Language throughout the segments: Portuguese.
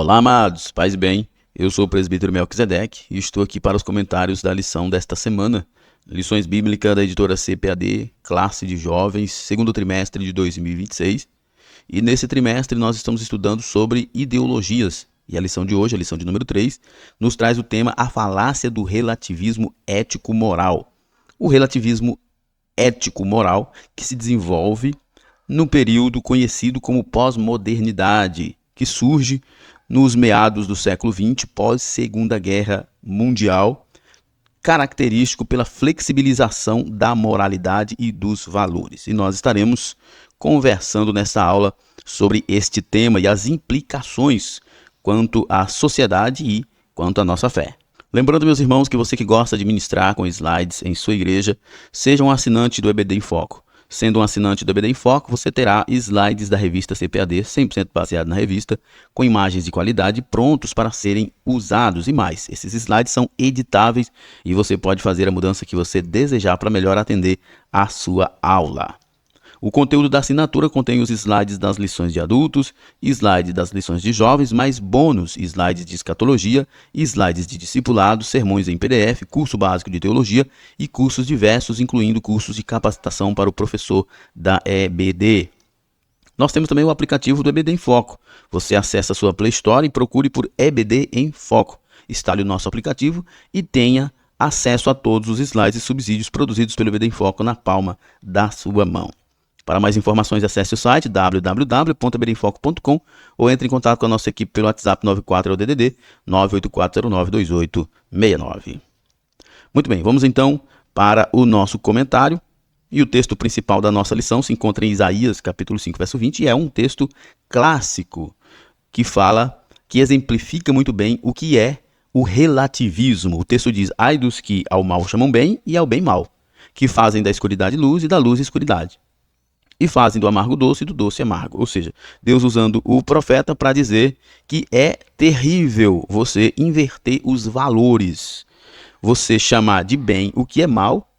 Olá, amados, paz e bem. Eu sou o presbítero Melquisedeque e estou aqui para os comentários da lição desta semana. Lições bíblicas da editora CPAD, classe de jovens, segundo trimestre de 2026. E nesse trimestre nós estamos estudando sobre ideologias. E a lição de hoje, a lição de número 3, nos traz o tema A Falácia do Relativismo Ético-Moral. O relativismo ético-moral que se desenvolve no período conhecido como pós-modernidade, que surge nos meados do século XX, pós-Segunda Guerra Mundial, característico pela flexibilização da moralidade e dos valores. E nós estaremos conversando nessa aula sobre este tema e as implicações quanto à sociedade e quanto à nossa fé. Lembrando, meus irmãos, que você que gosta de ministrar com slides em sua igreja, seja um assinante do EBD em Foco. Sendo um assinante do EBD em Foco, você terá slides da revista CPAD, 100% baseado na revista, com imagens de qualidade prontos para serem usados e mais. Esses slides são editáveis e você pode fazer a mudança que você desejar para melhor atender a sua aula. O conteúdo da assinatura contém os slides das lições de adultos, slides das lições de jovens, mais bônus, slides de escatologia, slides de discipulado, sermões em PDF, curso básico de teologia e cursos diversos, incluindo cursos de capacitação para o professor da EBD. Nós temos também o aplicativo do EBD em Foco. Você acessa a sua Play Store e procure por EBD em Foco. Instale o nosso aplicativo e tenha acesso a todos os slides e subsídios produzidos pelo EBD em Foco na palma da sua mão. Para mais informações, acesse o site www.ebdemfoco.com ou entre em contato com a nossa equipe pelo WhatsApp 94DDD 984092869. Muito bem, vamos então para o nosso comentário. E o texto principal da nossa lição se encontra em Isaías, capítulo 5, verso 20, e é um texto clássico que exemplifica muito bem o que é o relativismo. O texto diz: ai dos que ao mal chamam bem e ao bem mal, que fazem da escuridade luz e da luz escuridade. E fazem do amargo doce e do doce amargo. Ou seja, Deus usando o profeta para dizer que é terrível você inverter os valores. Você chamar de bem o que é mal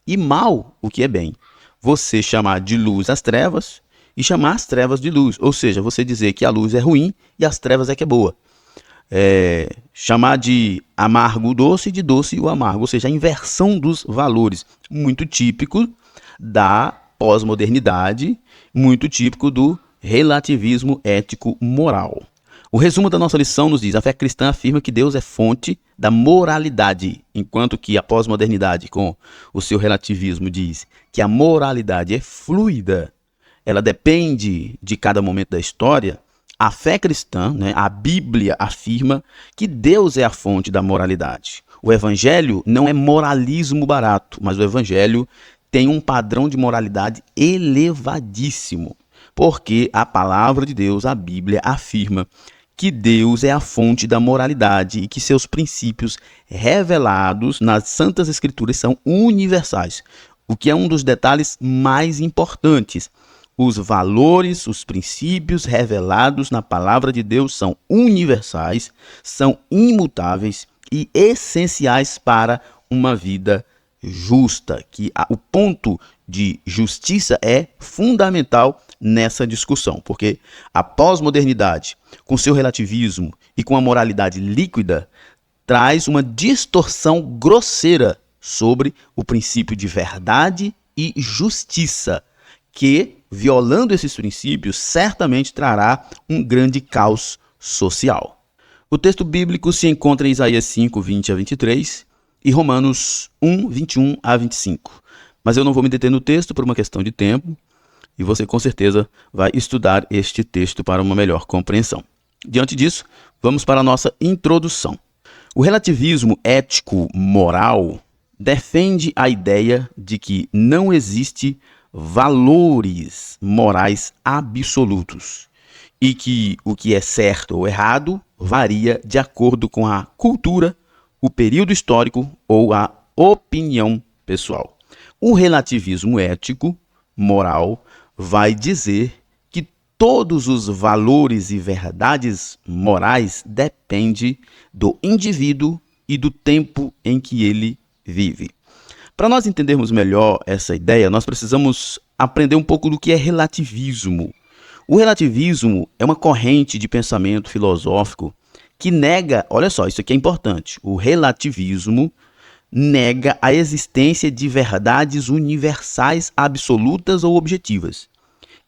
e mal o que é bem. Você chamar de luz as trevas e chamar as trevas de luz. Ou seja, você dizer que a luz é ruim e as trevas é que é boa. Chamar de amargo o doce e de doce o amargo. Ou seja, a inversão dos valores. Muito típico da pós-modernidade, muito típico do relativismo ético-moral. O resumo da nossa lição nos diz: a fé cristã afirma que Deus é fonte da moralidade, enquanto que a pós-modernidade, com o seu relativismo, diz que a moralidade é fluida, ela depende de cada momento da história. A fé cristã, a Bíblia, afirma que Deus é a fonte da moralidade. O evangelho não é moralismo barato, mas o evangelho tem um padrão de moralidade elevadíssimo, porque a palavra de Deus, a Bíblia, afirma que Deus é a fonte da moralidade e que seus princípios revelados nas Santas Escrituras são universais, o que é um dos detalhes mais importantes. Os valores, os princípios revelados na palavra de Deus são universais, são imutáveis e essenciais para uma vida justa, que o ponto de justiça é fundamental nessa discussão, porque a pós-modernidade, com seu relativismo e com a moralidade líquida, traz uma distorção grosseira sobre o princípio de verdade e justiça, que, violando esses princípios, certamente trará um grande caos social. O texto bíblico se encontra em Isaías 5, 20 a 23, e Romanos 1, 21 a 25. Mas eu não vou me deter no texto por uma questão de tempo, e você com certeza vai estudar este texto para uma melhor compreensão. Diante disso, vamos para a nossa introdução. O relativismo ético-moral defende a ideia de que não existe valores morais absolutos e que o que é certo ou errado varia de acordo com a cultura, o período histórico ou a opinião pessoal. O relativismo ético, moral, vai dizer que todos os valores e verdades morais dependem do indivíduo e do tempo em que ele vive. Para nós entendermos melhor essa ideia, nós precisamos aprender um pouco do que é relativismo. O relativismo é uma corrente de pensamento filosófico que nega, olha só, isso aqui é importante, o relativismo nega a existência de verdades universais, absolutas ou objetivas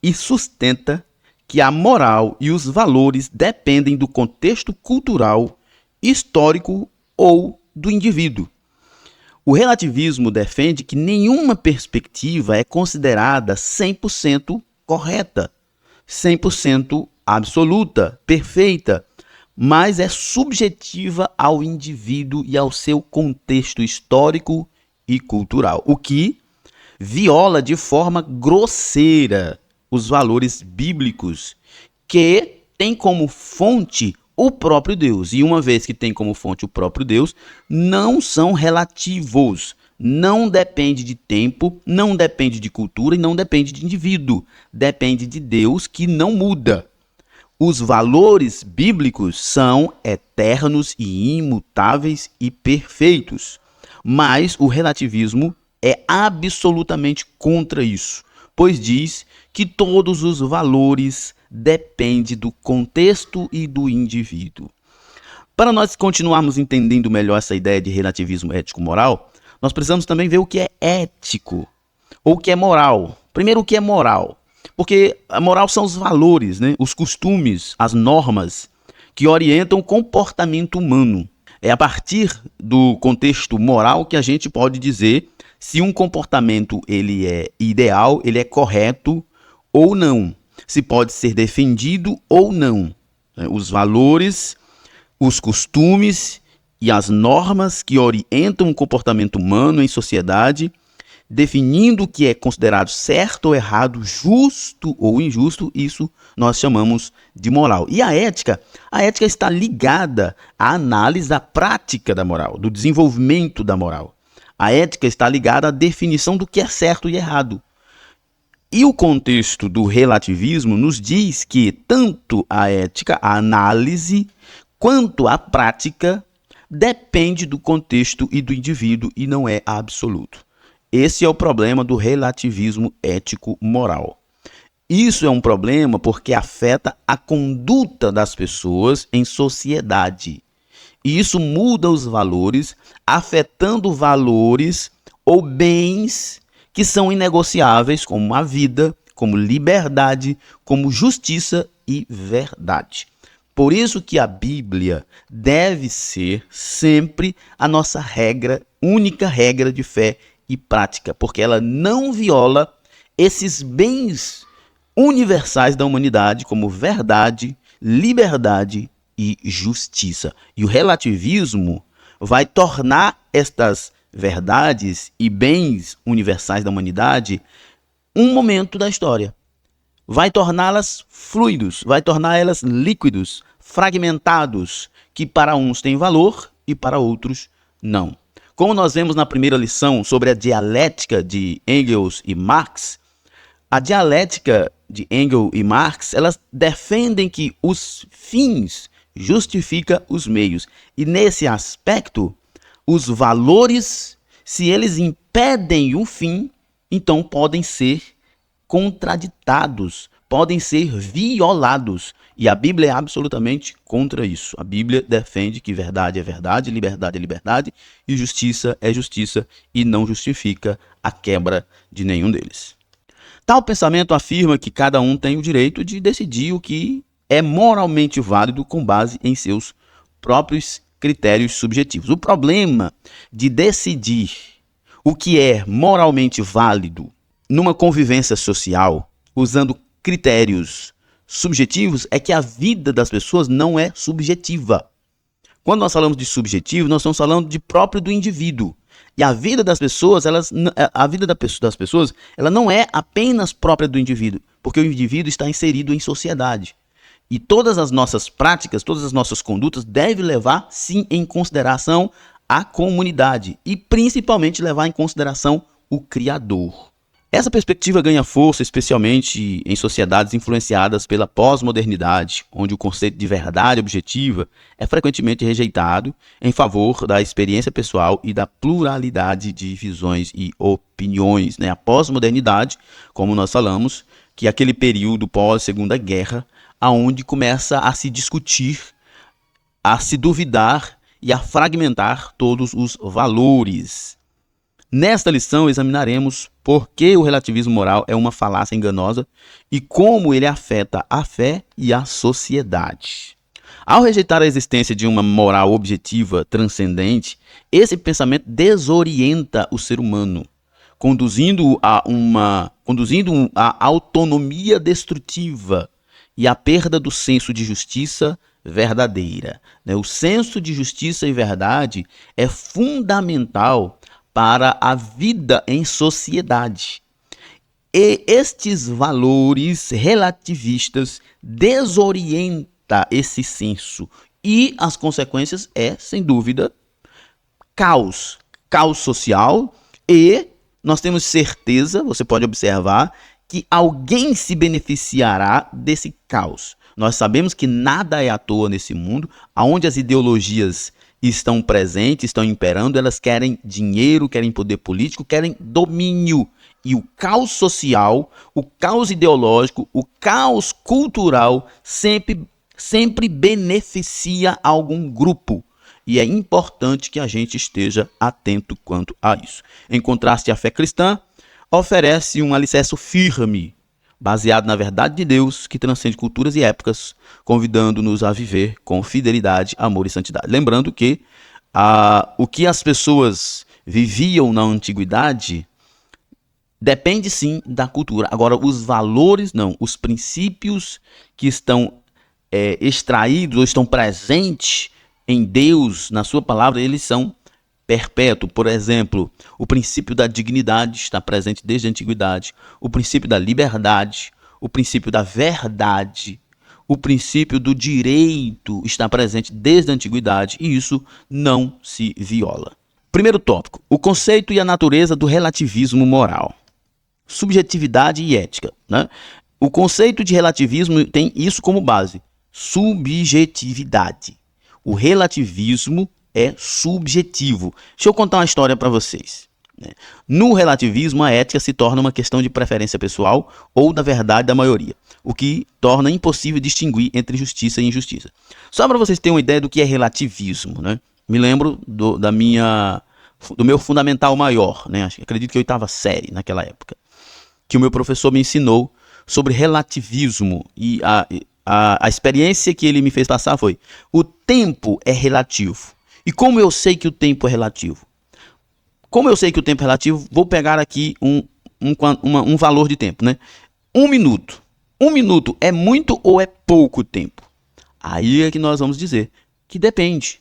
e sustenta que a moral e os valores dependem do contexto cultural, histórico ou do indivíduo. O relativismo defende que nenhuma perspectiva é considerada 100% correta, 100% absoluta, perfeita, mas é subjetiva ao indivíduo e ao seu contexto histórico e cultural, o que viola de forma grosseira os valores bíblicos, que tem como fonte o próprio Deus. E uma vez que tem como fonte o próprio Deus, não são relativos, não depende de tempo, não depende de cultura e não depende de indivíduo, depende de Deus que não muda. Os valores bíblicos são eternos e imutáveis e perfeitos, mas o relativismo é absolutamente contra isso, pois diz que todos os valores dependem do contexto e do indivíduo. Para nós continuarmos entendendo melhor essa ideia de relativismo ético-moral, nós precisamos também ver o que é ético ou o que é moral. Primeiro, o que é moral? Porque a moral são os valores, né? Os costumes, as normas que orientam o comportamento humano. É a partir do contexto moral que a gente pode dizer se um comportamento ele é ideal, ele é correto ou não. Se pode ser defendido ou não. Os valores, os costumes e as normas que orientam o comportamento humano em sociedade, definindo o que é considerado certo ou errado, justo ou injusto, isso nós chamamos de moral. E a ética está ligada à análise da prática da moral, do desenvolvimento da moral. A ética está ligada à definição do que é certo e errado. E o contexto do relativismo nos diz que tanto a ética, a análise, quanto a prática depende do contexto e do indivíduo e não é absoluto. Esse é o problema do relativismo ético-moral. Isso é um problema porque afeta a conduta das pessoas em sociedade. E isso muda os valores, afetando valores ou bens que são inegociáveis, como a vida, como liberdade, como justiça e verdade. Por isso que a Bíblia deve ser sempre a nossa regra, única regra de fé e prática, porque ela não viola esses bens universais da humanidade como verdade, liberdade e justiça. E o relativismo vai tornar estas verdades e bens universais da humanidade um momento da história. Vai torná-las fluidos, vai torná-las líquidos, fragmentados, que para uns têm valor e para outros não. Como nós vemos na primeira lição sobre a dialética de Engels e Marx, a dialética de Engels e Marx, elas defendem que os fins justificam os meios. E nesse aspecto, os valores, se eles impedem o fim, então podem ser contraditados, podem ser violados. E a Bíblia é absolutamente contra isso. A Bíblia defende que verdade é verdade, liberdade é liberdade e justiça é justiça e não justifica a quebra de nenhum deles. Tal pensamento afirma que cada um tem o direito de decidir o que é moralmente válido com base em seus próprios critérios subjetivos. O problema de decidir o que é moralmente válido numa convivência social, usando critérios subjetivos, é que a vida das pessoas não é subjetiva. Quando nós falamos de subjetivo, nós estamos falando de próprio do indivíduo. E a vida das pessoas, das pessoas, ela não é apenas própria do indivíduo, porque o indivíduo está inserido em sociedade. E todas as nossas práticas, todas as nossas condutas devem levar, sim, em consideração a comunidade e principalmente levar em consideração o Criador. Essa perspectiva ganha força especialmente em sociedades influenciadas pela pós-modernidade, onde o conceito de verdade objetiva é frequentemente rejeitado em favor da experiência pessoal e da pluralidade de visões e opiniões. A pós-modernidade, como nós falamos, que é aquele período pós-Segunda Guerra, aonde começa a se discutir, a se duvidar e a fragmentar todos os valores. Nesta lição examinaremos por que o relativismo moral é uma falácia enganosa e como ele afeta a fé e a sociedade. Ao rejeitar a existência de uma moral objetiva transcendente, esse pensamento desorienta o ser humano, conduzindo a autonomia destrutiva e a perda do senso de justiça verdadeira. O senso de justiça e verdade é fundamental para a vida em sociedade. E estes valores relativistas desorientam esse senso. E as consequências é, sem dúvida, caos. Caos social, e nós temos certeza, você pode observar, que alguém se beneficiará desse caos. Nós sabemos que nada é à toa nesse mundo, onde as ideologias estão presentes, estão imperando, elas querem dinheiro, querem poder político, querem domínio. E o caos social, o caos ideológico, o caos cultural sempre beneficia algum grupo. E é importante que a gente esteja atento quanto a isso. Em contraste, a fé cristã oferece um alicerce firme, baseado na verdade de Deus, que transcende culturas e épocas, convidando-nos a viver com fidelidade, amor e santidade. Lembrando que o que as pessoas viviam na antiguidade depende sim da cultura. Agora, os valores não, os princípios que estão extraídos ou estão presentes em Deus, na sua palavra, eles são perpétuos. Por exemplo, o princípio da dignidade está presente desde a antiguidade, o princípio da liberdade, o princípio da verdade, o princípio do direito está presente desde a antiguidade, e isso não se viola. Primeiro tópico, o conceito e a natureza do relativismo moral. Subjetividade e ética, né? O conceito de relativismo tem isso como base, subjetividade. O relativismo é subjetivo. Deixa eu contar uma história para vocês. No relativismo, a ética se torna uma questão de preferência pessoal ou da verdade da maioria, o que torna impossível distinguir entre justiça e injustiça. Só para vocês terem uma ideia do que é relativismo, né? Me lembro do meu fundamental maior, né? Acredito que 8ª série naquela época, que o meu professor me ensinou sobre relativismo, e a experiência que ele me fez passar foi: o tempo é relativo. E como eu sei que o tempo é relativo? Como eu sei que o tempo é relativo, vou pegar aqui um valor de tempo, né? 1 minuto. 1 minuto é muito ou é pouco tempo? Aí é que nós vamos dizer que depende.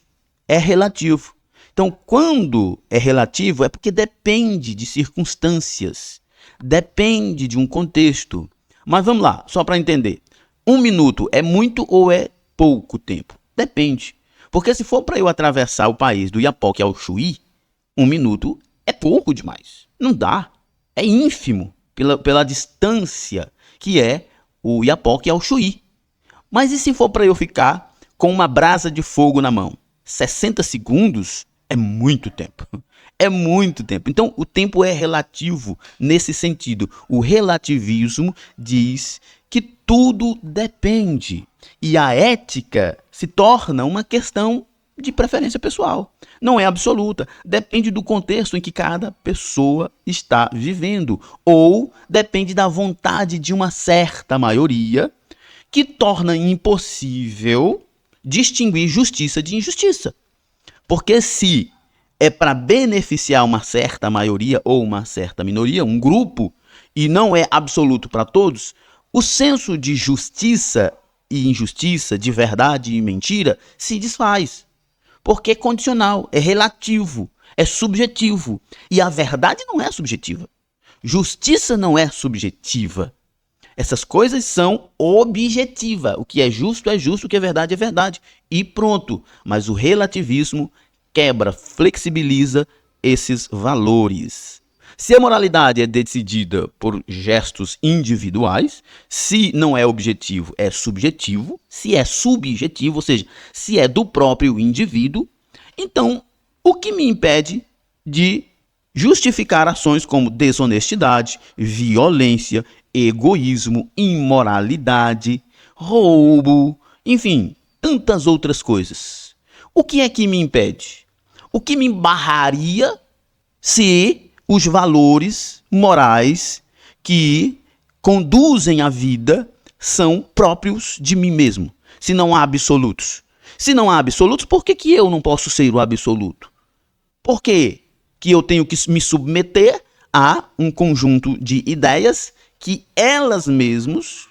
É relativo. Então, quando é relativo, é porque depende de circunstâncias. Depende de um contexto. Mas vamos lá, só para entender. 1 minuto é muito ou é pouco tempo? Depende. Porque se for para eu atravessar o país do Iapoque ao Chuí, 1 minuto é pouco demais. Não dá. É ínfimo pela distância que é o Iapoque ao Chuí. Mas e se for para eu ficar com uma brasa de fogo na mão? 60 segundos é muito tempo. É muito tempo. Então, o tempo é relativo nesse sentido. O relativismo diz que tudo depende. E a ética se torna uma questão de preferência pessoal. Não é absoluta. Depende do contexto em que cada pessoa está vivendo. Ou depende da vontade de uma certa maioria, que torna impossível distinguir justiça de injustiça. Porque se é para beneficiar uma certa maioria ou uma certa minoria, um grupo, e não é absoluto para todos, o senso de justiça e injustiça, de verdade e mentira, se desfaz. Porque é condicional, é relativo, é subjetivo. E a verdade não é subjetiva. Justiça não é subjetiva. Essas coisas são objetivas. O que é justo, o que é verdade. E pronto. Mas o relativismo quebra, flexibiliza esses valores. Se a moralidade é decidida por gestos individuais, se não é objetivo, é subjetivo. Se é subjetivo, ou seja, se é do próprio indivíduo, então o que me impede de justificar ações como desonestidade, violência, egoísmo, imoralidade, roubo, enfim, tantas outras coisas. O que é que me impede? O que me barraria se os valores morais que conduzem a vida são próprios de mim mesmo? Se não há absolutos. Se não há absolutos, por que eu não posso ser o absoluto? Por que eu tenho que me submeter a um conjunto de ideias que elas mesmos,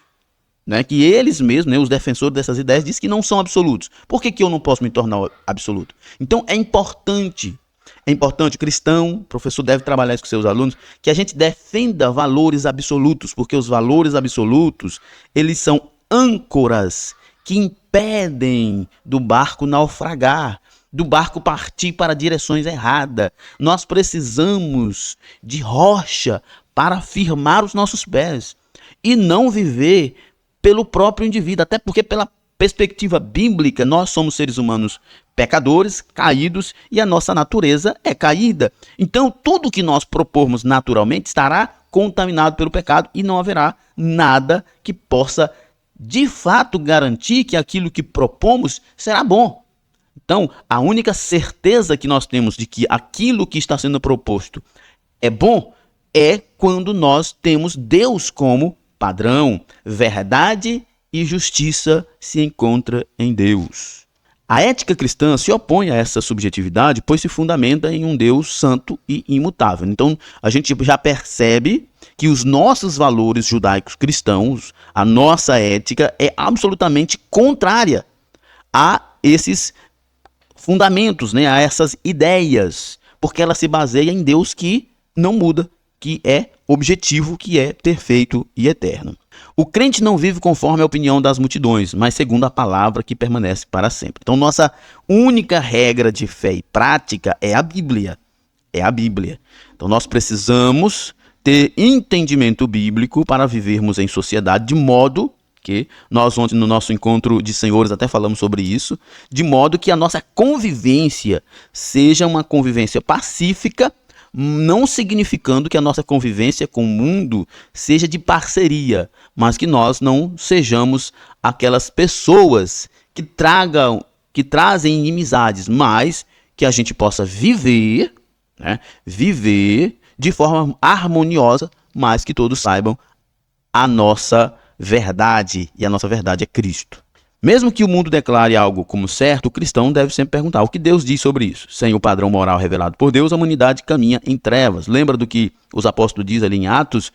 que eles mesmos, os defensores dessas ideias, dizem que não são absolutos? Por que eu não posso me tornar absoluto? Então é importante, o cristão, o professor deve trabalhar isso com seus alunos, que a gente defenda valores absolutos, porque os valores absolutos, eles são âncoras que impedem do barco naufragar, do barco partir para direções erradas. Nós precisamos de rocha para firmar os nossos pés e não viver pelo próprio indivíduo, até porque pela perspectiva bíblica nós somos seres humanos pecadores, caídos, e a nossa natureza é caída. Então tudo que nós propormos naturalmente estará contaminado pelo pecado e não haverá nada que possa de fato garantir que aquilo que propomos será bom. Então, a única certeza que nós temos de que aquilo que está sendo proposto é bom é quando nós temos Deus como padrão. Verdade e justiça se encontram em Deus. A ética cristã se opõe a essa subjetividade, pois se fundamenta em um Deus santo e imutável. Então, a gente já percebe que os nossos valores judaicos cristãos, a nossa ética é absolutamente contrária a esses fundamentos, a essas ideias, porque ela se baseia em Deus que não muda, que é objetivo, que é perfeito e eterno. O crente não vive conforme a opinião das multidões, mas segundo a palavra que permanece para sempre. Então, nossa única regra de fé e prática é a Bíblia. Então, nós precisamos ter entendimento bíblico para vivermos em sociedade, de modo que nós ontem no nosso encontro de senhores até falamos sobre isso, de modo que a nossa convivência seja uma convivência pacífica, não significando que a nossa convivência com o mundo seja de parceria, mas que nós não sejamos aquelas pessoas que trazem inimizades, mas que a gente possa viver de forma harmoniosa, mas que todos saibam a nossa verdade, e a nossa verdade é Cristo. Mesmo que o mundo declare algo como certo, o cristão deve sempre perguntar o que Deus diz sobre isso. Sem o padrão moral revelado por Deus, a humanidade caminha em trevas. Lembra do que os apóstolos dizem ali em Atos?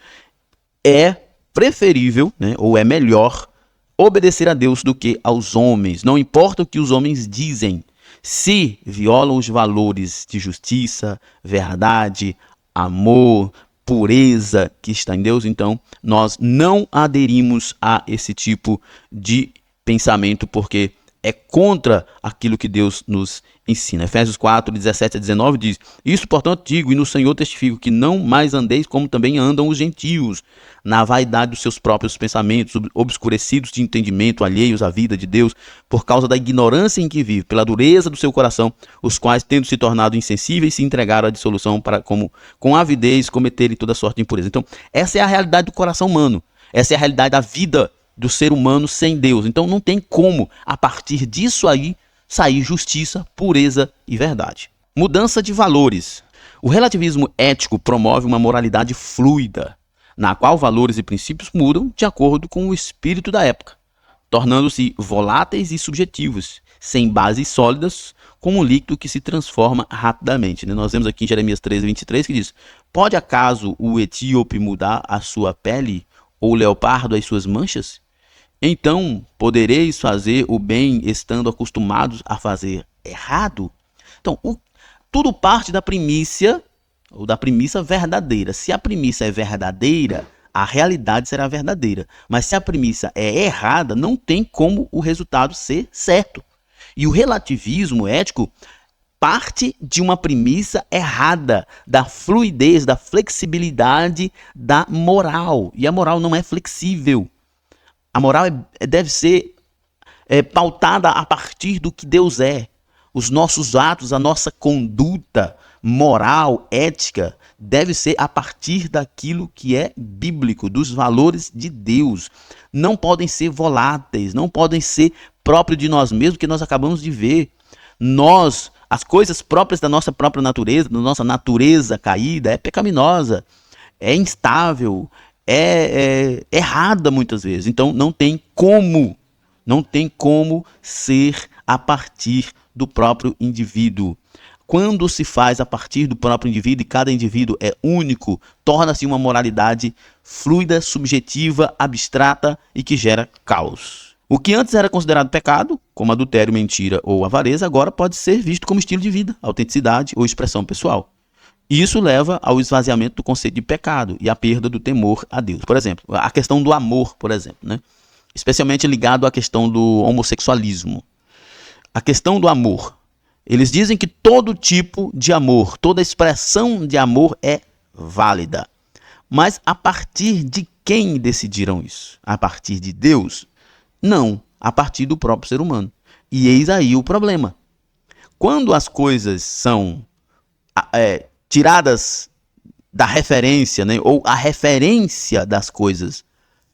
É preferível, ou é melhor, obedecer a Deus do que aos homens. Não importa o que os homens dizem. Se violam os valores de justiça, verdade, amor, pureza que está em Deus, então nós não aderimos a esse tipo de pensamento, porque é contra aquilo que Deus nos ensina. Efésios 4, 17 a 19 diz: Isto, portanto, digo, e no Senhor testifico, que não mais andeis como também andam os gentios, na vaidade dos seus próprios pensamentos, obscurecidos de entendimento, alheios à vida de Deus, por causa da ignorância em que vive, pela dureza do seu coração, os quais, tendo se tornado insensíveis, se entregaram à dissolução para, com avidez, cometerem toda sorte de impureza. Então, essa é a realidade do coração humano. Essa é a realidade da vida do ser humano sem Deus. Então, não tem como, a partir disso aí, sair justiça, pureza e verdade. Mudança de valores. O relativismo ético promove uma moralidade fluida, na qual valores e princípios mudam de acordo com o espírito da época, tornando-se voláteis e subjetivos, sem bases sólidas, como um líquido que se transforma rapidamente. Nós vemos aqui em Jeremias 13, 23, que diz: Pode acaso o etíope mudar a sua pele, ou o leopardo as suas manchas? Então podereis fazer o bem estando acostumados a fazer errado? Então, tudo parte da premissa, ou da premissa verdadeira. Se a premissa é verdadeira, a realidade será verdadeira. Mas se a premissa é errada, não tem como o resultado ser certo. E o relativismo ético parte de uma premissa errada, da fluidez, da flexibilidade da moral. E a moral não é flexível. A moral deve ser pautada a partir do que Deus é. os nossos atos, a nossa conduta moral, ética, deve ser a partir daquilo que é bíblico, dos valores de Deus. Não podem ser voláteis, não podem ser próprios de nós mesmos, que nós acabamos de ver. As coisas próprias da nossa própria natureza, da nossa natureza caída, é pecaminosa, é instável, é errada muitas vezes. Então não tem como ser a partir do próprio indivíduo. Quando se faz a partir do próprio indivíduo e cada indivíduo é único, torna-se uma moralidade fluida, subjetiva, abstrata e que gera caos. O que antes era considerado pecado, como adultério, mentira ou avareza, agora pode ser visto como estilo de vida, autenticidade ou expressão pessoal. E isso leva ao esvaziamento do conceito de pecado e à perda do temor a Deus. Por exemplo, a questão do amor, por exemplo, né? Especialmente ligado à questão do homossexualismo. A questão do amor. Eles dizem que todo tipo de amor, toda expressão de amor é válida. Mas a partir de quem decidiram isso? A partir de Deus? Não, a partir do próprio ser humano. E eis aí o problema. Quando as coisas são tiradas da referência, né, ou a referência das coisas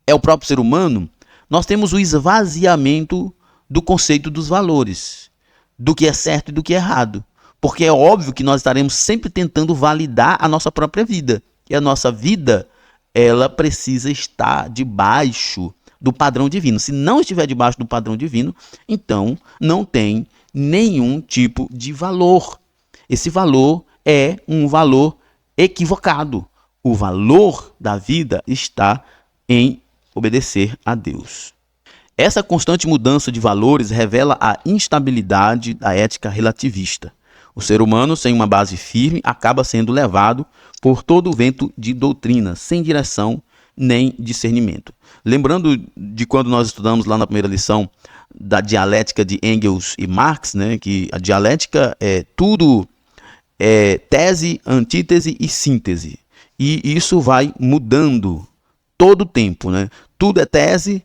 é o próprio ser humano, nós temos o esvaziamento do conceito dos valores, do que é certo e do que é errado. Porque é óbvio que nós estaremos sempre tentando validar a nossa própria vida. E a nossa vida, ela precisa estar debaixo do padrão divino. Se não estiver debaixo do padrão divino, então não tem nenhum tipo de valor. Esse valor é um valor equivocado. O valor da vida está em obedecer a Deus. Essa constante mudança de valores revela a instabilidade da ética relativista. O ser humano, sem uma base firme, acaba sendo levado por todo o vento de doutrina, sem direção nem discernimento. Lembrando de quando nós estudamos lá na primeira lição da dialética de Engels e Marx, né, que a dialética é tudo tese, antítese e síntese. E isso vai mudando todo o tempo, né? Tudo é tese,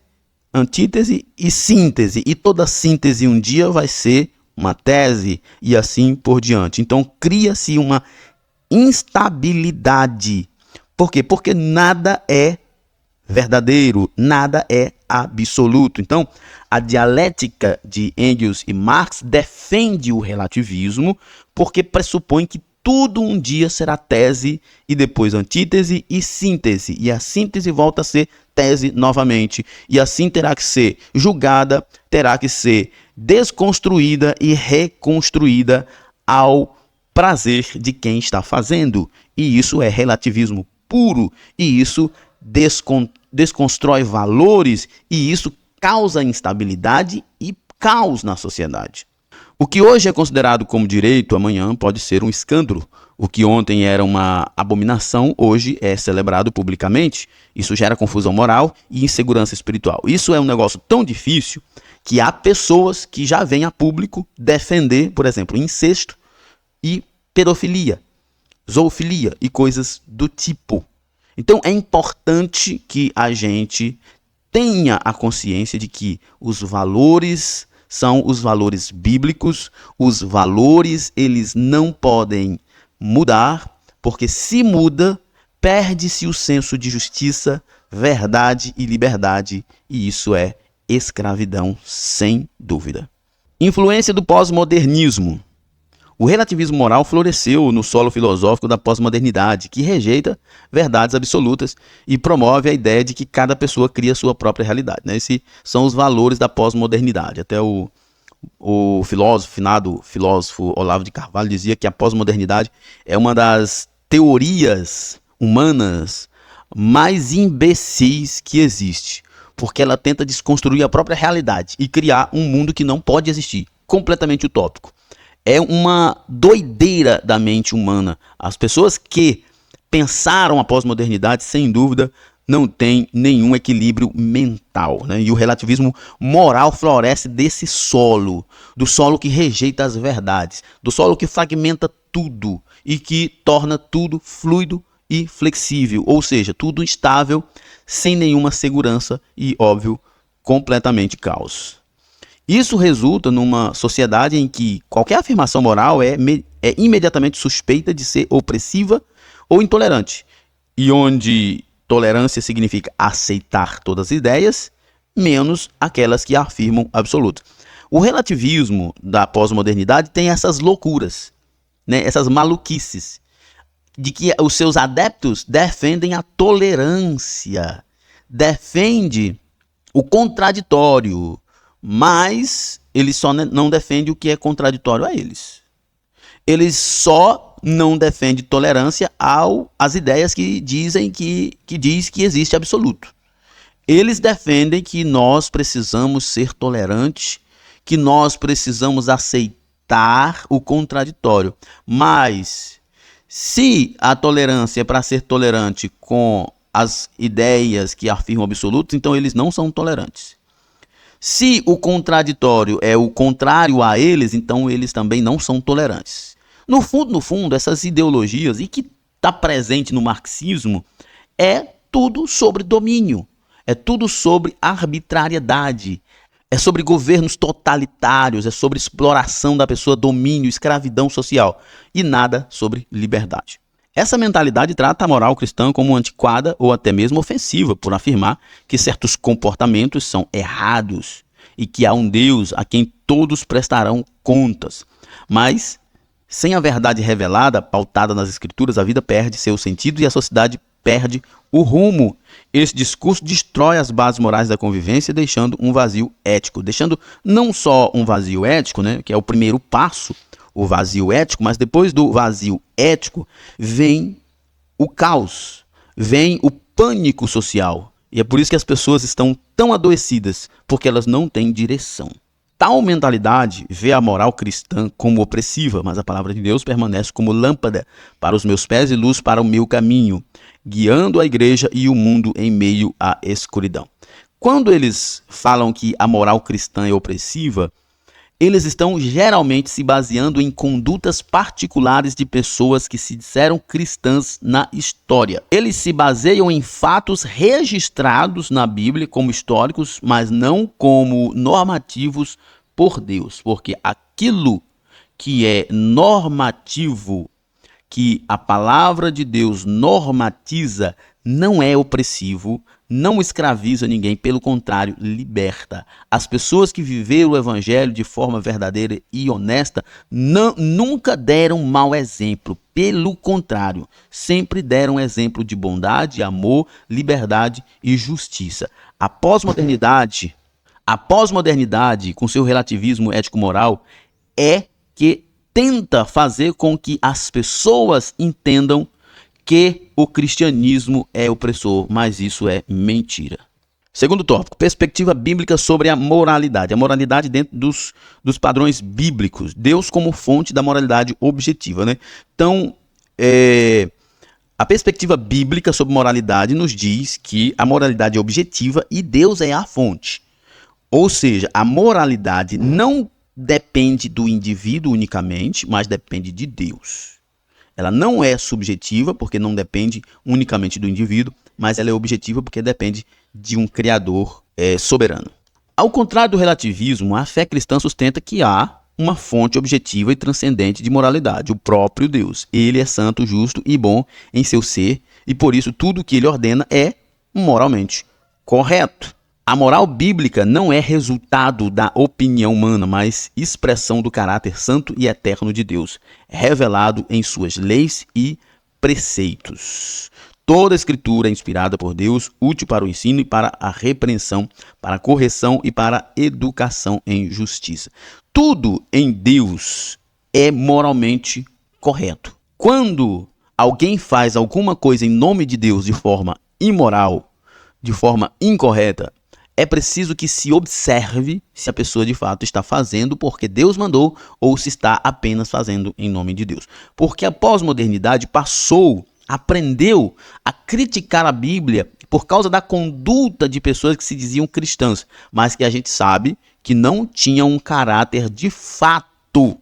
antítese e síntese. E toda síntese um dia vai ser uma tese e assim por diante. Então cria-se uma instabilidade. Por quê? Porque nada é verdadeiro, nada é absoluto. Então, a dialética de Engels e Marx defende o relativismo porque pressupõe que tudo um dia será tese e depois antítese e síntese. E a síntese volta a ser tese novamente. E assim terá que ser julgada, terá que ser desconstruída e reconstruída ao prazer de quem está fazendo. E isso é relativismo puro. E isso desconstrói valores. E isso causa instabilidade e caos na sociedade. O que hoje é considerado como direito, amanhã pode ser um escândalo. O que ontem era uma abominação, hoje é celebrado publicamente. Isso gera confusão moral e insegurança espiritual. Isso é um negócio tão difícil que há pessoas que já vêm a público defender, por exemplo, incesto e pedofilia, zoofilia e coisas do tipo. Então é importante que a gente tenha a consciência de que os valores são os valores bíblicos, os valores eles não podem mudar, porque se muda, perde-se o senso de justiça, verdade e liberdade, e isso é escravidão, sem dúvida. Influência do pós-modernismo. O relativismo moral floresceu no solo filosófico da pós-modernidade, que rejeita verdades absolutas e promove a ideia de que cada pessoa cria sua própria realidade, né? Esses são os valores da pós-modernidade. Até o finado filósofo Olavo de Carvalho dizia que a pós-modernidade é uma das teorias humanas mais imbecis que existe, porque ela tenta desconstruir a própria realidade e criar um mundo que não pode existir, completamente utópico. É uma doideira da mente humana. As pessoas que pensaram a pós-modernidade, sem dúvida, não têm nenhum equilíbrio mental, né? E o relativismo moral floresce desse solo, do solo que rejeita as verdades, do solo que fragmenta tudo e que torna tudo fluido e flexível, ou seja, tudo instável, sem nenhuma segurança e, óbvio, completamente caos. Isso resulta numa sociedade em que qualquer afirmação moral é imediatamente suspeita de ser opressiva ou intolerante, e onde tolerância significa aceitar todas as ideias, menos aquelas que afirmam absoluto. O relativismo da pós-modernidade tem essas loucuras, né, essas maluquices, de que os seus adeptos defendem a tolerância, defende o contraditório, mas eles só não defendem o que é contraditório a eles. Eles só não defendem tolerância às ideias que dizem que existe absoluto. Eles defendem que nós precisamos ser tolerantes, que nós precisamos aceitar o contraditório. Mas se a tolerância é para ser tolerante com as ideias que afirmam absolutos, então eles não são tolerantes. Se o contraditório é o contrário a eles, então eles também não são tolerantes. No fundo, essas ideologias, e que está presente no marxismo, é tudo sobre domínio, é tudo sobre arbitrariedade, é sobre governos totalitários, é sobre exploração da pessoa, domínio, escravidão social, e nada sobre liberdade. Essa mentalidade trata a moral cristã como antiquada ou até mesmo ofensiva, por afirmar que certos comportamentos são errados e que há um Deus a quem todos prestarão contas. Mas, sem a verdade revelada, pautada nas Escrituras, a vida perde seu sentido e a sociedade perde o rumo. Esse discurso destrói as bases morais da convivência, deixando um vazio ético. Deixando não só um vazio ético, né, que é o primeiro passo, o vazio ético, mas depois do vazio ético vem o caos, vem o pânico social. E é por isso que as pessoas estão tão adoecidas, porque elas não têm direção. Tal mentalidade vê a moral cristã como opressiva, mas a palavra de Deus permanece como lâmpada para os meus pés e luz para o meu caminho, guiando a igreja e o mundo em meio à escuridão. Quando eles falam que a moral cristã é opressiva, eles estão geralmente se baseando em condutas particulares de pessoas que se disseram cristãs na história. Eles se baseiam em fatos registrados na Bíblia como históricos, mas não como normativos por Deus, porque aquilo que é normativo, que a palavra de Deus normatiza, não é opressivo, não escraviza ninguém, pelo contrário, liberta. As pessoas que viveram o evangelho de forma verdadeira e honesta nunca deram mau exemplo, pelo contrário, sempre deram exemplo de bondade, amor, liberdade e justiça. A pós-modernidade, com seu relativismo ético-moral, é que tenta fazer com que as pessoas entendam que o cristianismo é opressor, mas isso é mentira. Segundo tópico, perspectiva bíblica sobre a moralidade. A moralidade dentro dos padrões bíblicos. Deus como fonte da moralidade objetiva, né? Então, a perspectiva bíblica sobre moralidade nos diz que a moralidade é objetiva e Deus é a fonte. Ou seja, a moralidade não depende do indivíduo unicamente, mas depende de Deus. Ela não é subjetiva, porque não depende unicamente do indivíduo, mas ela é objetiva porque depende de um Criador soberano. Ao contrário do relativismo, a fé cristã sustenta que há uma fonte objetiva e transcendente de moralidade, o próprio Deus. Ele é santo, justo e bom em seu ser, e por isso tudo o que ele ordena é moralmente correto. A moral bíblica não é resultado da opinião humana, mas expressão do caráter santo e eterno de Deus, revelado em suas leis e preceitos. Toda a escritura é inspirada por Deus, útil para o ensino e para a repreensão, para a correção e para a educação em justiça. Tudo em Deus é moralmente correto. Quando alguém faz alguma coisa em nome de Deus de forma imoral, de forma incorreta, é preciso que se observe se a pessoa de fato está fazendo porque Deus mandou ou se está apenas fazendo em nome de Deus. Porque a pós-modernidade aprendeu a criticar a Bíblia por causa da conduta de pessoas que se diziam cristãs, mas que a gente sabe que não tinham um caráter de fato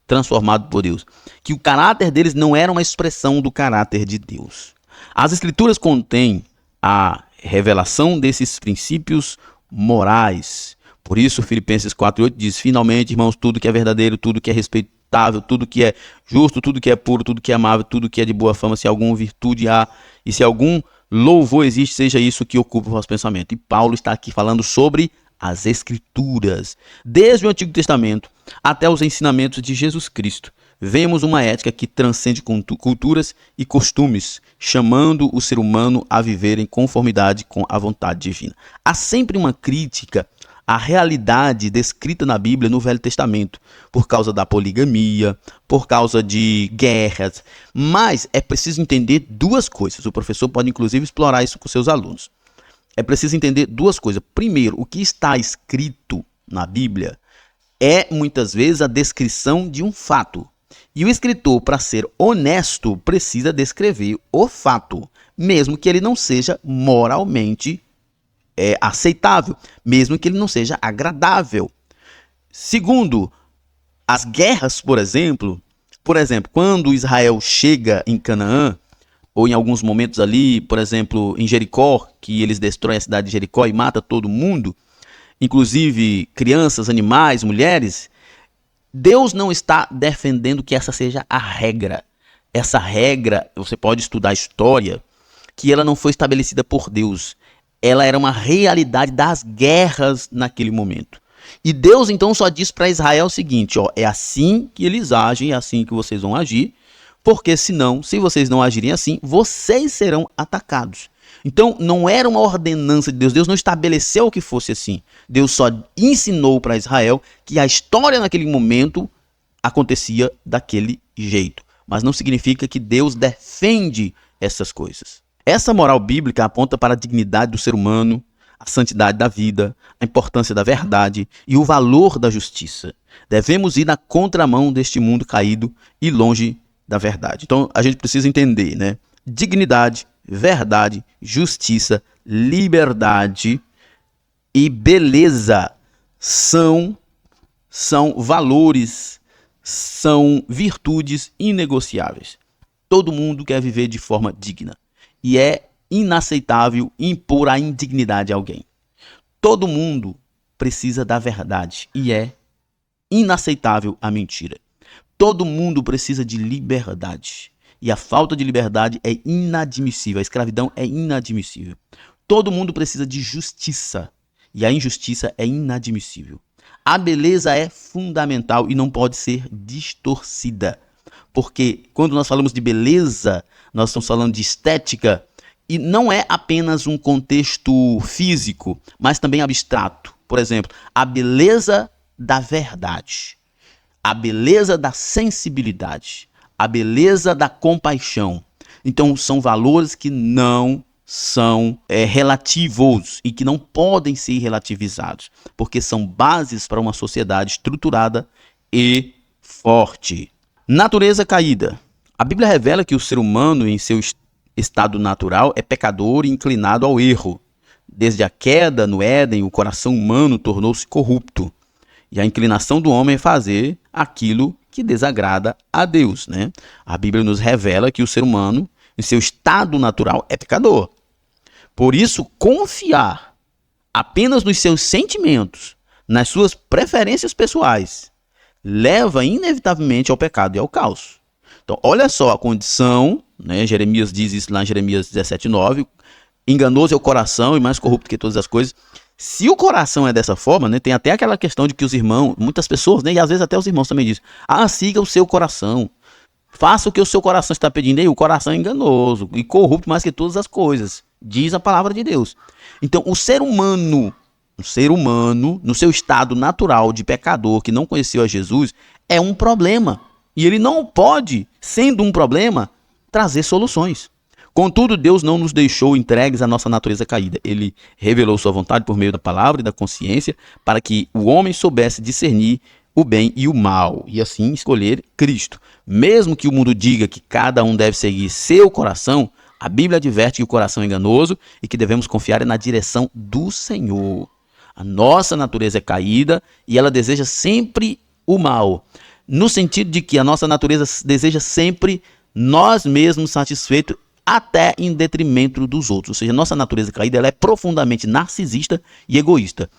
transformado por Deus. Que o caráter deles não era uma expressão do caráter de Deus. As Escrituras contêm a revelação desses princípios morais, Por isso, Filipenses 4:8 diz: finalmente, irmãos, tudo que é verdadeiro, tudo que é respeitável, tudo que é justo, tudo que é puro, tudo que é amável, tudo que é de boa fama, se alguma virtude há e se algum louvor existe, seja isso que ocupa o vosso pensamento. E Paulo está aqui falando sobre as Escrituras. Desde o Antigo Testamento até os ensinamentos de Jesus Cristo, vemos uma ética que transcende culturas e costumes, chamando o ser humano a viver em conformidade com a vontade divina. Há sempre uma crítica à realidade descrita na Bíblia no Velho Testamento, por causa da poligamia, por causa de guerras, mas é preciso entender duas coisas. O professor pode inclusive explorar isso com seus alunos. É preciso entender duas coisas. Primeiro, o que está escrito na Bíblia é muitas vezes a descrição de um fato. E o escritor, para ser honesto, precisa descrever o fato, mesmo que ele não seja moralmente aceitável, mesmo que ele não seja agradável. Segundo, as guerras, por exemplo, quando Israel chega em Canaã, ou em alguns momentos ali, por exemplo, em Jericó, que eles destroem a cidade de Jericó e matam todo mundo, inclusive crianças, animais, mulheres, Deus não está defendendo que essa seja a regra. Essa regra, você pode estudar a história, que ela não foi estabelecida por Deus. Ela era uma realidade das guerras naquele momento. E Deus então só diz para Israel o seguinte, é assim que eles agem, é assim que vocês vão agir, porque senão, se vocês não agirem assim, vocês serão atacados. Então, não era uma ordenança de Deus. Deus não estabeleceu que fosse assim. Deus só ensinou para Israel que a história naquele momento acontecia daquele jeito. Mas não significa que Deus defende essas coisas. Essa moral bíblica aponta para a dignidade do ser humano, a santidade da vida, a importância da verdade e o valor da justiça. Devemos ir na contramão deste mundo caído e longe da verdade. Então, a gente precisa entender, né? Dignidade, verdade, justiça, liberdade e beleza são valores, são virtudes inegociáveis. Todo mundo quer viver de forma digna e é inaceitável impor a indignidade a alguém. Todo mundo precisa da verdade e é inaceitável a mentira. Todo mundo precisa de liberdade. E a falta de liberdade é inadmissível. A escravidão é inadmissível. Todo mundo precisa de justiça. E a injustiça é inadmissível. A beleza é fundamental e não pode ser distorcida. Porque quando nós falamos de beleza, nós estamos falando de estética. E não é apenas um contexto físico, mas também abstrato. Por exemplo, a beleza da verdade. A beleza da sensibilidade, a beleza da compaixão. Então, são valores que não são relativos e que não podem ser relativizados, porque são bases para uma sociedade estruturada e forte. Natureza caída. A Bíblia revela que o ser humano, em seu estado natural, é pecador e inclinado ao erro. Desde a queda no Éden, o coração humano tornou-se corrupto. E a inclinação do homem é fazer aquilo que desagrada a Deus, né? A Bíblia nos revela que o ser humano, em seu estado natural, é pecador. Por isso, confiar apenas nos seus sentimentos, nas suas preferências pessoais, leva inevitavelmente ao pecado e ao caos. Então, olha só a condição, né? Jeremias diz isso lá em Jeremias 17:9, enganoso é o coração e mais corrupto que todas as coisas. Se o coração é dessa forma, né, tem até aquela questão de que os irmãos, muitas pessoas, né, e às vezes até os irmãos também dizem, siga o seu coração, faça o que o seu coração está pedindo. E o coração é enganoso e corrupto mais que todas as coisas, diz a palavra de Deus. Então, o ser humano, no seu estado natural de pecador, que não conheceu a Jesus, é um problema. E ele não pode, sendo um problema, trazer soluções. Contudo, Deus não nos deixou entregues à nossa natureza caída. Ele revelou sua vontade por meio da palavra e da consciência para que o homem soubesse discernir o bem e o mal e assim escolher Cristo. Mesmo que o mundo diga que cada um deve seguir seu coração, a Bíblia adverte que o coração é enganoso e que devemos confiar na direção do Senhor. A nossa natureza é caída e ela deseja sempre o mal, no sentido de que a nossa natureza deseja sempre nós mesmos satisfeitos, até em detrimento dos outros. Ou seja, nossa natureza caída ela é profundamente narcisista e egoísta.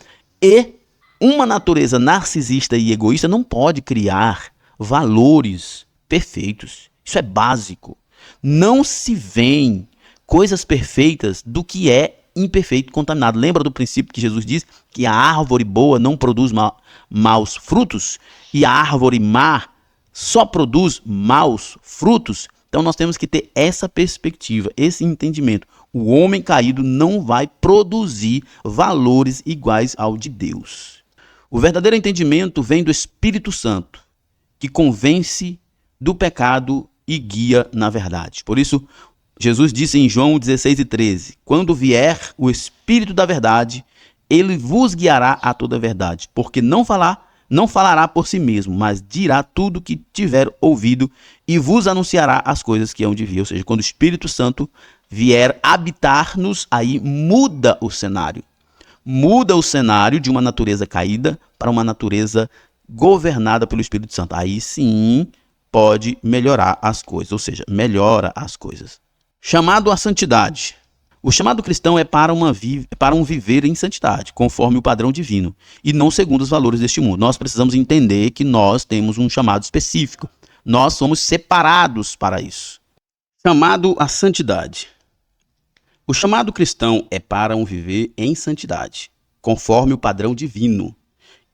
E Uma natureza narcisista e egoísta não pode criar valores perfeitos. Isso é básico. Não se vêem coisas perfeitas do que é imperfeito, contaminado. Lembra do princípio que Jesus diz que a árvore boa não produz maus frutos e a árvore má só produz maus frutos? Então nós temos que ter essa perspectiva, esse entendimento. O homem caído não vai produzir valores iguais ao de Deus. O verdadeiro entendimento vem do Espírito Santo, que convence do pecado e guia na verdade. Por isso, Jesus disse em João 16:13, quando vier o Espírito da verdade, ele vos guiará a toda a verdade, porque não falará por si mesmo, mas dirá tudo que tiver ouvido e vos anunciará as coisas que hão de vir. Ou seja, quando o Espírito Santo vier habitar-nos, aí muda o cenário. Muda o cenário de uma natureza caída para uma natureza governada pelo Espírito Santo. Aí sim pode melhorar as coisas, ou seja, melhora as coisas. Chamado à santidade. O chamado cristão é para um viver em santidade, conforme o padrão divino, e não segundo os valores deste mundo. Nós precisamos entender que nós temos um chamado específico. Nós somos separados para isso. Chamado à santidade. O chamado cristão é para um viver em santidade, conforme o padrão divino,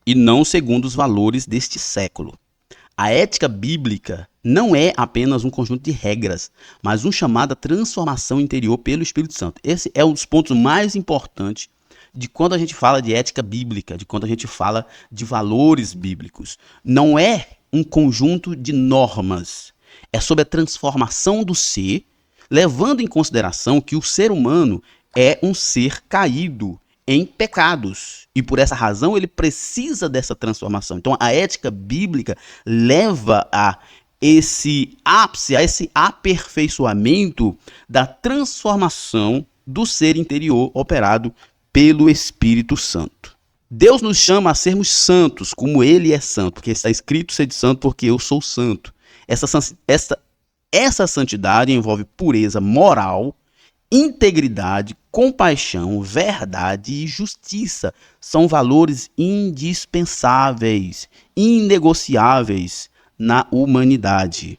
e não segundo os valores deste século. A ética bíblica não é apenas um conjunto de regras, mas um chamado à transformação interior pelo Espírito Santo. Esse é um dos pontos mais importantes de quando a gente fala de ética bíblica, de quando a gente fala de valores bíblicos. Não é um conjunto de normas, é sobre a transformação do ser, levando em consideração que o ser humano é um ser caído em pecados. E por essa razão ele precisa dessa transformação. Então a ética bíblica leva a esse ápice, a esse aperfeiçoamento da transformação do ser interior operado pelo Espírito Santo. Deus nos chama a sermos santos, como Ele é santo, porque está escrito ser santo porque eu sou santo. Essa santidade envolve pureza moral, integridade, compaixão, verdade e justiça. São valores indispensáveis, inegociáveis na humanidade.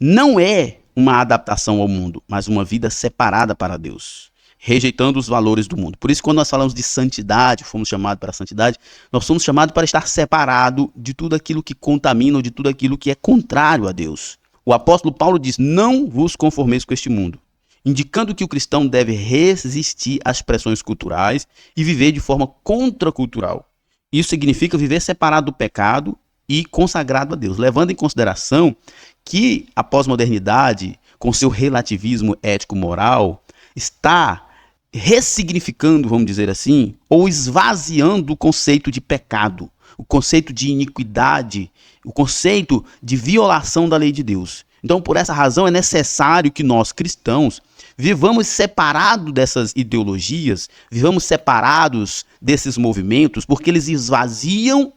Não é uma adaptação ao mundo, mas uma vida separada para Deus, rejeitando os valores do mundo. Por isso, quando nós falamos de santidade, fomos chamados para a santidade, nós somos chamados para estar separado de tudo aquilo que contamina ou de tudo aquilo que é contrário a Deus. O apóstolo Paulo diz, não vos conformeis com este mundo, indicando que o cristão deve resistir às pressões culturais e viver de forma contracultural. Isso significa viver separado do pecado e consagrado a Deus, levando em consideração que a pós-modernidade, com seu relativismo ético-moral, está ressignificando, vamos dizer assim, ou esvaziando o conceito de pecado, o conceito de iniquidade, o conceito de violação da lei de Deus. Então, por essa razão, é necessário que nós, cristãos, vivamos separados dessas ideologias, vivamos separados desses movimentos, porque eles esvaziam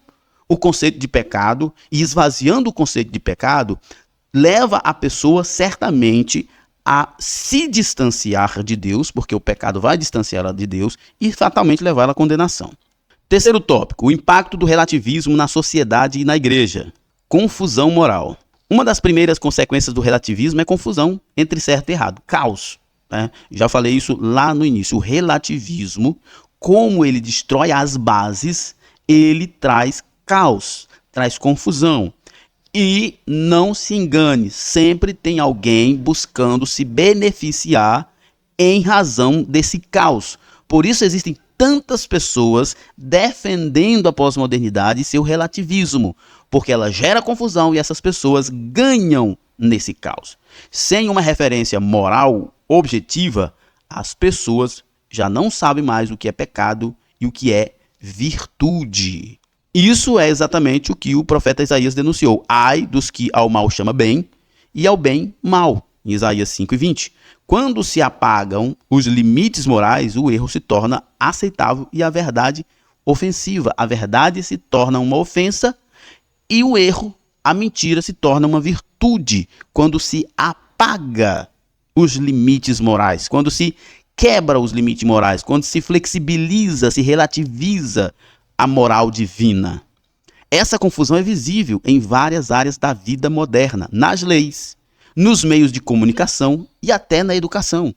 o conceito de pecado, e esvaziando o conceito de pecado, leva a pessoa certamente a se distanciar de Deus, porque o pecado vai distanciá-la de Deus e fatalmente levar ela à condenação. Terceiro tópico, o impacto do relativismo na sociedade e na igreja. Confusão moral. Uma das primeiras consequências do relativismo é confusão entre certo e errado, caos. Né? Já falei isso lá no início. O relativismo, como ele destrói as bases, ele traz caos, traz confusão. E não se engane, sempre tem alguém buscando se beneficiar em razão desse caos. Por isso existem tantas pessoas defendendo a pós-modernidade e seu relativismo, porque ela gera confusão e essas pessoas ganham nesse caos. Sem uma referência moral objetiva, as pessoas já não sabem mais o que é pecado e o que é virtude. Isso é exatamente o que o profeta Isaías denunciou. Ai dos que ao mal chama bem e ao bem mal, em Isaías 5:20. Quando se apagam os limites morais, o erro se torna aceitável e a verdade ofensiva. A verdade se torna uma ofensa e o erro, a mentira, se torna uma virtude. Quando se apaga os limites morais, quando se quebra os limites morais, quando se flexibiliza, se relativiza a moral divina. Essa confusão é visível em várias áreas da vida moderna, nas leis, nos meios de comunicação e até na educação.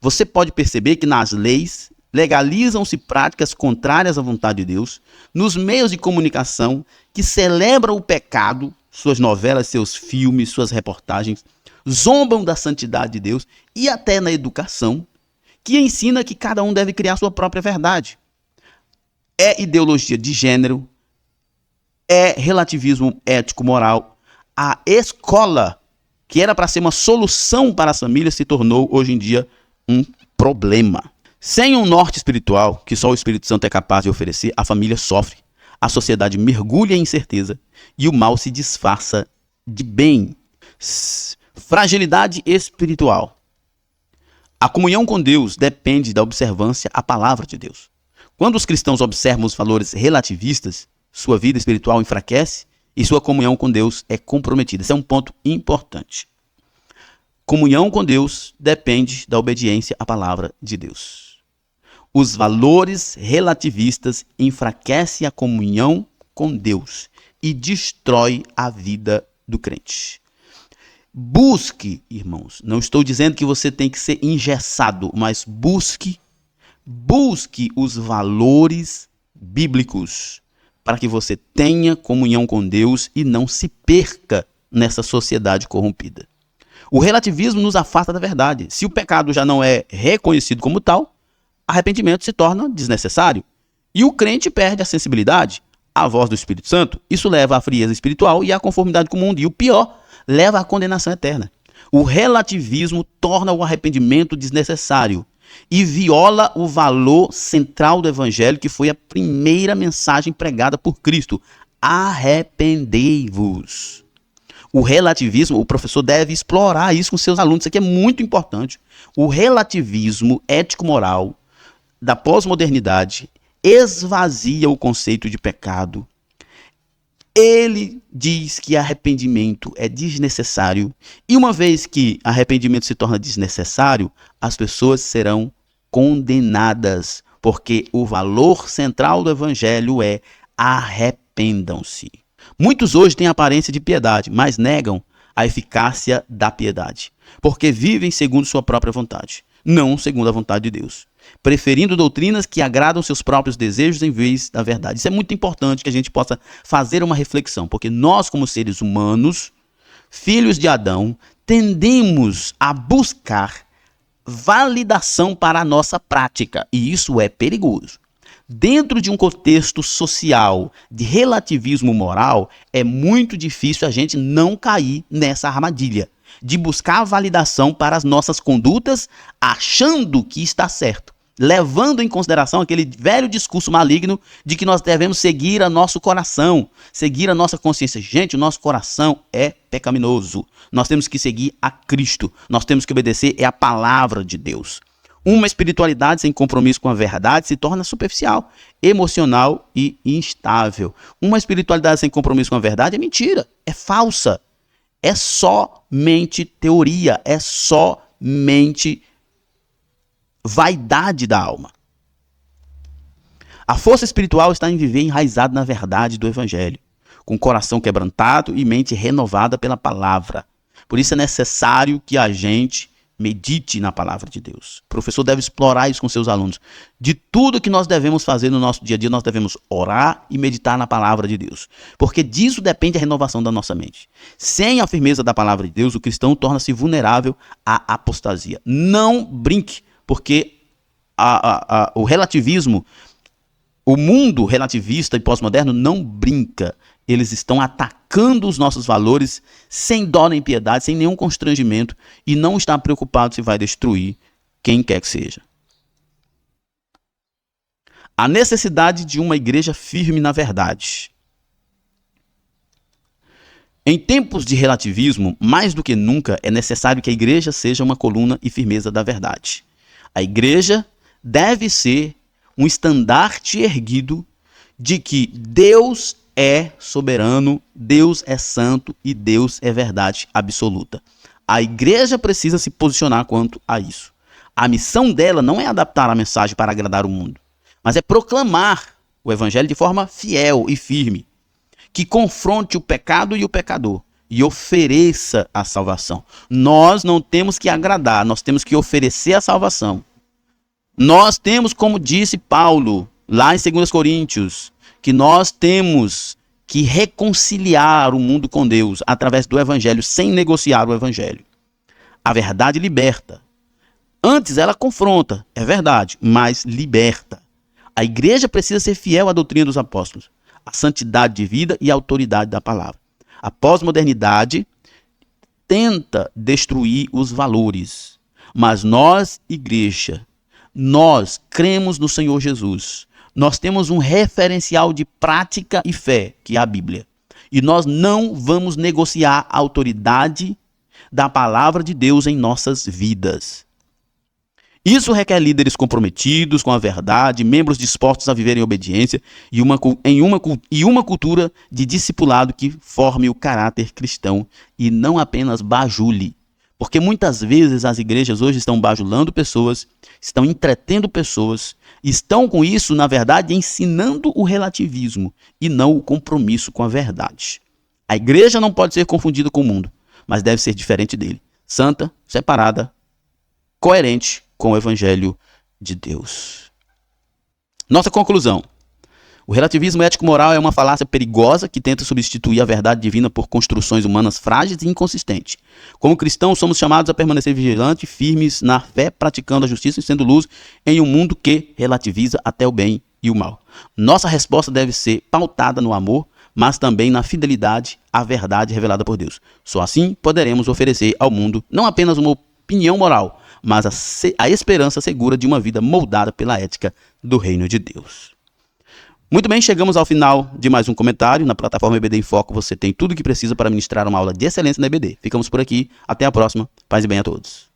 Você pode perceber que nas leis legalizam-se práticas contrárias à vontade de Deus, nos meios de comunicação que celebram o pecado, suas novelas, seus filmes, suas reportagens, zombam da santidade de Deus, e até na educação, que ensina que cada um deve criar sua própria verdade. É ideologia de gênero, é relativismo ético-moral. A escola, que era para ser uma solução para as famílias, se tornou hoje em dia um problema. Sem um norte espiritual, que só o Espírito Santo é capaz de oferecer, a família sofre, a sociedade mergulha em incerteza e o mal se disfarça de bem. Fragilidade espiritual. A comunhão com Deus depende da observância à palavra de Deus. Quando os cristãos observam os valores relativistas, sua vida espiritual enfraquece e sua comunhão com Deus é comprometida. Esse é um ponto importante. Comunhão com Deus depende da obediência à palavra de Deus. Os valores relativistas enfraquecem a comunhão com Deus e destrói a vida do crente. Busque, irmãos, não estou dizendo que você tem que ser engessado, mas busque os valores bíblicos para que você tenha comunhão com Deus e não se perca nessa sociedade corrompida. O relativismo nos afasta da verdade. Se o pecado já não é reconhecido como tal, arrependimento se torna desnecessário. E o crente perde a sensibilidade à voz do Espírito Santo. Isso leva à frieza espiritual e à conformidade com o mundo. E o pior, leva à condenação eterna. O relativismo torna o arrependimento desnecessário e viola o valor central do Evangelho, que foi a primeira mensagem pregada por Cristo. Arrependei-vos. O relativismo, o professor deve explorar isso com seus alunos. Isso aqui é muito importante. O relativismo ético-moral da pós-modernidade esvazia o conceito de pecado. Ele diz que arrependimento é desnecessário. E uma vez que arrependimento se torna desnecessário, as pessoas serão condenadas. Porque o valor central do Evangelho é arrependam-se. Muitos hoje têm aparência de piedade, mas negam a eficácia da piedade, porque vivem segundo sua própria vontade, não segundo a vontade de Deus, preferindo doutrinas que agradam seus próprios desejos em vez da verdade. Isso é muito importante que a gente possa fazer uma reflexão, porque nós, como seres humanos, filhos de Adão, tendemos a buscar validação para a nossa prática, e isso é perigoso. Dentro de um contexto social de relativismo moral, é muito difícil a gente não cair nessa armadilha de buscar validação para as nossas condutas, achando que está certo, levando em consideração aquele velho discurso maligno de que nós devemos seguir a nosso coração, seguir a nossa consciência. Gente, o nosso coração é pecaminoso. Nós temos que seguir a Cristo. Nós temos que obedecer a palavra de Deus. Uma espiritualidade sem compromisso com a verdade se torna superficial, emocional e instável. Uma espiritualidade sem compromisso com a verdade é mentira, é falsa. É somente teoria, é somente vaidade da alma. A força espiritual está em viver enraizado na verdade do Evangelho, com coração quebrantado e mente renovada pela palavra. Por isso é necessário que a gente medite na palavra de Deus. O professor deve explorar isso com seus alunos. De tudo que nós devemos fazer no nosso dia a dia, nós devemos orar e meditar na palavra de Deus. Porque disso depende a renovação da nossa mente. Sem a firmeza da palavra de Deus, o cristão torna-se vulnerável à apostasia. Não brinque, porque o relativismo, o mundo relativista e pós-moderno não brinca. Eles estão atacando os nossos valores sem dó nem piedade, sem nenhum constrangimento, e não está preocupado se vai destruir quem quer que seja. A necessidade de uma igreja firme na verdade. Em tempos de relativismo, mais do que nunca, é necessário que a igreja seja uma coluna e firmeza da verdade. A igreja deve ser um estandarte erguido de que Deus é soberano, Deus é santo e Deus é verdade absoluta. A igreja precisa se posicionar quanto a isso. A missão dela não é adaptar a mensagem para agradar o mundo, mas é proclamar o evangelho de forma fiel e firme, que confronte o pecado e o pecador e ofereça a salvação. Nós não temos que agradar, nós temos que oferecer a salvação. Nós temos, como disse Paulo, lá em 2 Coríntios, que nós temos que reconciliar o mundo com Deus através do evangelho, sem negociar o evangelho. A verdade liberta. Antes ela confronta, é verdade, mas liberta. A igreja precisa ser fiel à doutrina dos apóstolos, à santidade de vida e à autoridade da palavra. A pós-modernidade tenta destruir os valores, mas nós, igreja, nós cremos no Senhor Jesus. Nós temos um referencial de prática e fé, que é a Bíblia. E nós não vamos negociar a autoridade da palavra de Deus em nossas vidas. Isso requer líderes comprometidos com a verdade, membros dispostos a viver em obediência e uma cultura de discipulado que forme o caráter cristão e não apenas bajule. Porque muitas vezes as igrejas hoje estão bajulando pessoas, estão entretendo pessoas, estão com isso, na verdade, ensinando o relativismo e não o compromisso com a verdade. A igreja não pode ser confundida com o mundo, mas deve ser diferente dele. Santa, separada, coerente com o evangelho de Deus. Nossa conclusão. O relativismo ético-moral é uma falácia perigosa que tenta substituir a verdade divina por construções humanas frágeis e inconsistentes. Como cristãos, somos chamados a permanecer vigilantes, firmes na fé, praticando a justiça e sendo luz em um mundo que relativiza até o bem e o mal. Nossa resposta deve ser pautada no amor, mas também na fidelidade à verdade revelada por Deus. Só assim poderemos oferecer ao mundo não apenas uma opinião moral, mas a esperança segura de uma vida moldada pela ética do reino de Deus. Muito bem, chegamos ao final de mais um comentário. Na plataforma EBD em Foco você tem tudo o que precisa para ministrar uma aula de excelência na EBD. Ficamos por aqui, até a próxima. Paz e bem a todos.